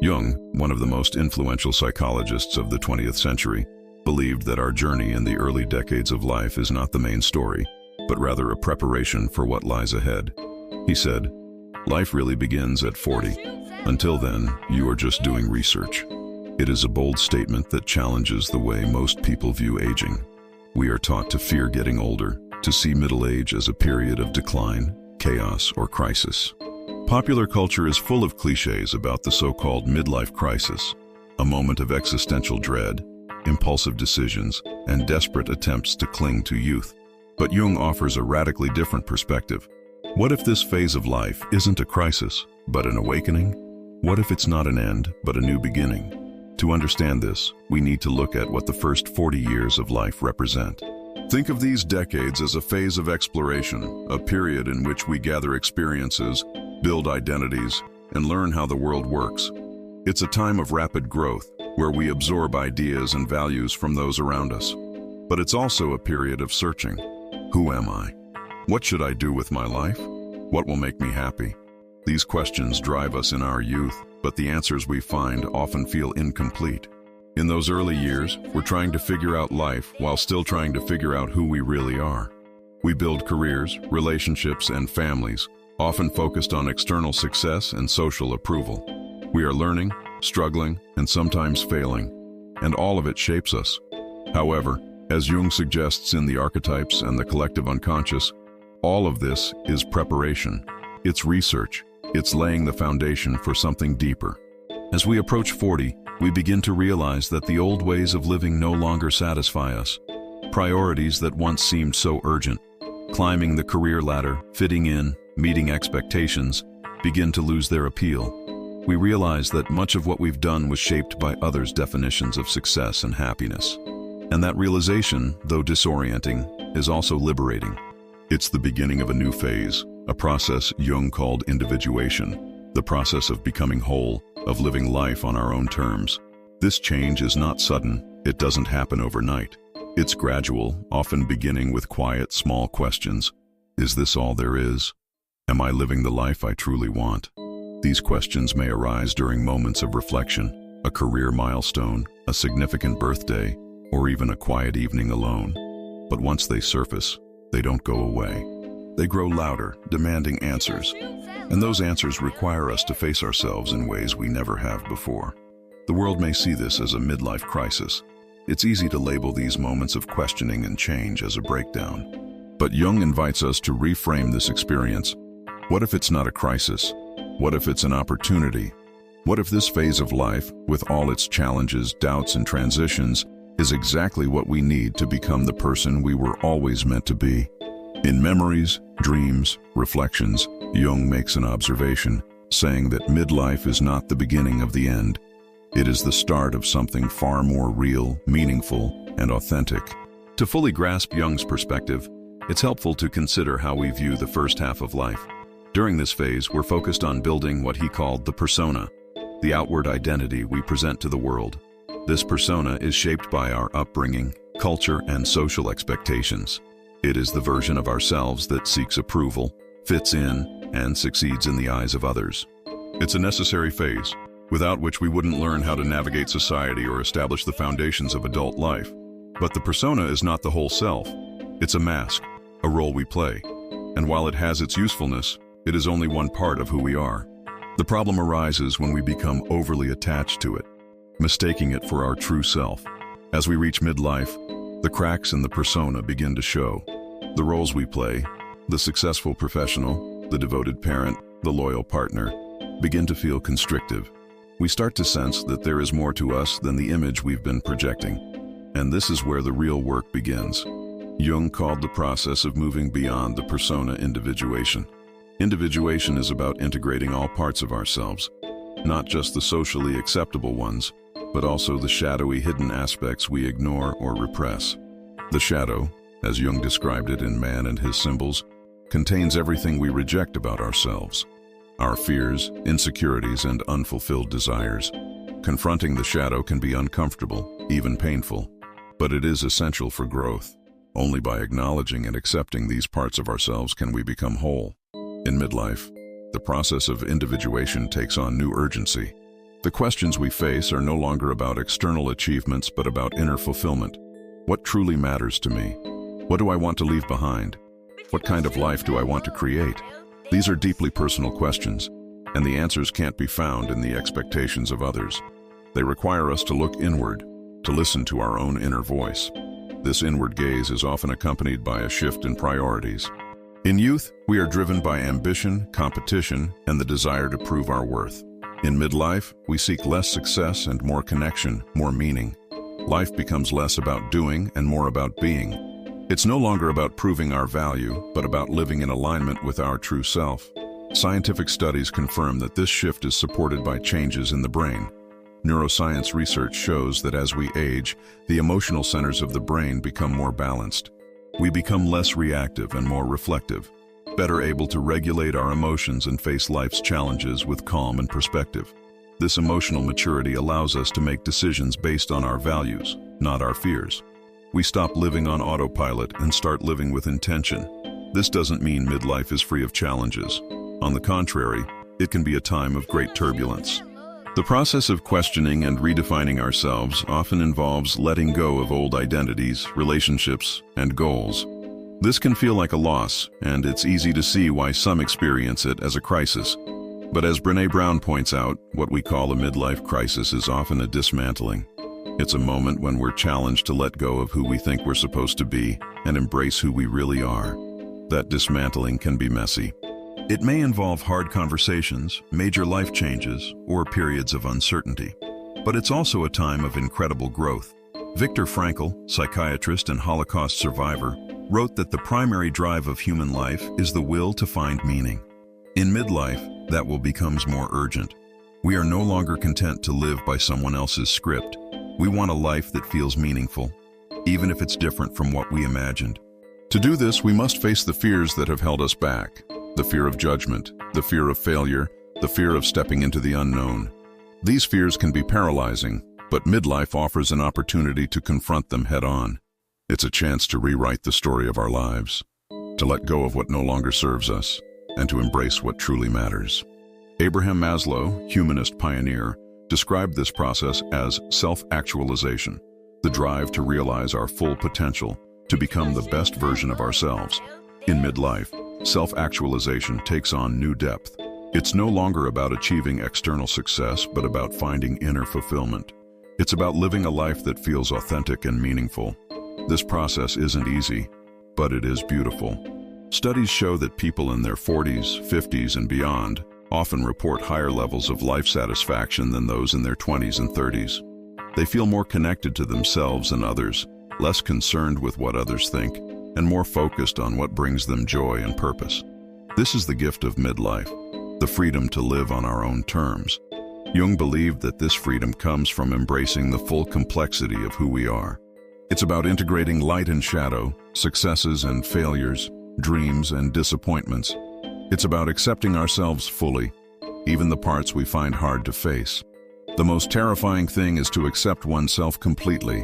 Jung, one of the most influential psychologists of the 20th century, believed that our journey in the early decades of life is not the main story, but rather a preparation for what lies ahead. He said, "Life really begins at 40. Until then, you are just doing research." It is a bold statement that challenges the way most people view aging. We are taught to fear getting older, to see middle age as a period of decline, chaos, or crisis. Popular culture is full of cliches about the so-called midlife crisis, a moment of existential dread, impulsive decisions, and desperate attempts to cling to youth. But Jung offers a radically different perspective. What if this phase of life isn't a crisis, but an awakening? What if it's not an end, but a new beginning? To understand this, we need to look at what the first 40 years of life represent. Think of these decades as a phase of exploration, a period in which we gather experiences, build identities, and learn how the world works. It's a time of rapid growth, where we absorb ideas and values from those around us. But it's also a period of searching. Who am I? What should I do with my life? What will make me happy? These questions drive us in our youth, but the answers we find often feel incomplete. In those early years, we're trying to figure out life while still trying to figure out who we really are. We build careers, relationships, and families, often focused on external success and social approval. We are learning, struggling, and sometimes failing, and all of it shapes us. However, as Jung suggests in The Archetypes and the Collective Unconscious, all of this is preparation. It's research. It's laying the foundation for something deeper. As we approach 40, we begin to realize that the old ways of living no longer satisfy us. Priorities that once seemed so urgent, climbing the career ladder, fitting in, meeting expectations, begin to lose their appeal. We realize that much of what we've done was shaped by others' definitions of success and happiness. And that realization, though disorienting, is also liberating. It's the beginning of a new phase, a process Jung called individuation, the process of becoming whole, of living life on our own terms. This change is not sudden. It doesn't happen overnight. It's gradual, often beginning with quiet, small questions. Is this all there is? Am I living the life I truly want? These questions may arise during moments of reflection, a career milestone, a significant birthday, or even a quiet evening alone. But once they surface, they don't go away. They grow louder, demanding answers. And those answers require us to face ourselves in ways we never have before. The world may see this as a midlife crisis. It's easy to label these moments of questioning and change as a breakdown. But Jung invites us to reframe this experience. What if it's not a crisis? What if it's an opportunity? What if this phase of life, with all its challenges, doubts, and transitions, is exactly what we need to become the person we were always meant to be? In Memories, Dreams, Reflections, Jung makes an observation, saying that midlife is not the beginning of the end. It is the start of something far more real, meaningful, and authentic. To fully grasp Jung's perspective, it's helpful to consider how we view the first half of life. During this phase, we're focused on building what he called the persona, the outward identity we present to the world. This persona is shaped by our upbringing, culture, and social expectations. It is the version of ourselves that seeks approval, fits in, and succeeds in the eyes of others. It's a necessary phase, without which we wouldn't learn how to navigate society or establish the foundations of adult life. But the persona is not the whole self. It's a mask, a role we play. And while it has its usefulness, it is only one part of who we are. The problem arises when we become overly attached to it, mistaking it for our true self. As we reach midlife, the cracks in the persona begin to show. The roles we play, the successful professional, the devoted parent, the loyal partner, begin to feel constrictive. We start to sense that there is more to us than the image we've been projecting. And this is where the real work begins. Jung called the process of moving beyond the persona individuation. Individuation is about integrating all parts of ourselves, not just the socially acceptable ones, but also the shadowy hidden aspects we ignore or repress. The shadow, as Jung described it in Man and His Symbols, contains everything we reject about ourselves. Our fears, insecurities, and unfulfilled desires. Confronting the shadow can be uncomfortable, even painful, but it is essential for growth. Only by acknowledging and accepting these parts of ourselves can we become whole. In midlife, the process of individuation takes on new urgency. The questions we face are no longer about external achievements but about inner fulfillment. What truly matters to me? What do I want to leave behind? What kind of life do I want to create? These are deeply personal questions, and the answers can't be found in the expectations of others. They require us to look inward, to listen to our own inner voice. This inward gaze is often accompanied by a shift in priorities. In youth, we are driven by ambition, competition, and the desire to prove our worth. In midlife, we seek less success and more connection, more meaning. Life becomes less about doing and more about being. It's no longer about proving our value, but about living in alignment with our true self. Scientific studies confirm that this shift is supported by changes in the brain. Neuroscience research shows that as we age, the emotional centers of the brain become more balanced. We become less reactive and more reflective, better able to regulate our emotions and face life's challenges with calm and perspective. This emotional maturity allows us to make decisions based on our values, not our fears. We stop living on autopilot and start living with intention. This doesn't mean midlife is free of challenges. On the contrary, it can be a time of great turbulence. The process of questioning and redefining ourselves often involves letting go of old identities, relationships, and goals. This can feel like a loss, and it's easy to see why some experience it as a crisis. But as Brené Brown points out, what we call a midlife crisis is often a dismantling. It's a moment when we're challenged to let go of who we think we're supposed to be and embrace who we really are. That dismantling can be messy. It may involve hard conversations, major life changes, or periods of uncertainty. But it's also a time of incredible growth. Viktor Frankl, psychiatrist and Holocaust survivor, wrote that the primary drive of human life is the will to find meaning. In midlife, that will becomes more urgent. We are no longer content to live by someone else's script. We want a life that feels meaningful, even if it's different from what we imagined. To do this, we must face the fears that have held us back. The fear of judgment, the fear of failure, the fear of stepping into the unknown. These fears can be paralyzing, but midlife offers an opportunity to confront them head-on. It's a chance to rewrite the story of our lives, to let go of what no longer serves us, and to embrace what truly matters. Abraham Maslow, humanist pioneer, described this process as self-actualization, the drive to realize our full potential, to become the best version of ourselves. In midlife, self-actualization takes on new depth. It's no longer about achieving external success, but about finding inner fulfillment. It's about living a life that feels authentic and meaningful. This process isn't easy, but it is beautiful. Studies show that people in their 40s, 50s, and beyond often report higher levels of life satisfaction than those in their 20s and 30s. They feel more connected to themselves and others, less concerned with what others think, and more focused on what brings them joy and purpose. This is the gift of midlife, the freedom to live on our own terms. Jung believed that this freedom comes from embracing the full complexity of who we are. It's about integrating light and shadow, successes and failures, dreams and disappointments. It's about accepting ourselves fully, even the parts we find hard to face. The most terrifying thing is to accept oneself completely,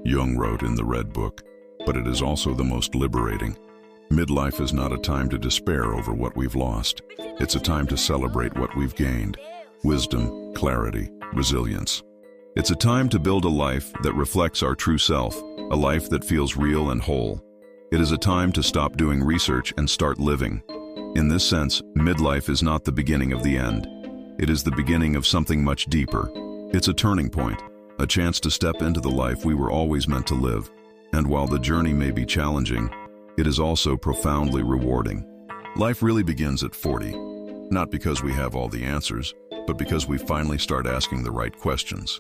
Jung wrote in the Red Book, but it is also the most liberating. Midlife is not a time to despair over what we've lost. It's a time to celebrate what we've gained: wisdom, clarity, resilience. It's a time to build a life that reflects our true self, a life that feels real and whole. It is a time to stop doing research and start living. In this sense, midlife is not the beginning of the end. It is the beginning of something much deeper. It's a turning point, a chance to step into the life we were always meant to live. And while the journey may be challenging, it is also profoundly rewarding. Life really begins at 40, not because we have all the answers, but because we finally start asking the right questions.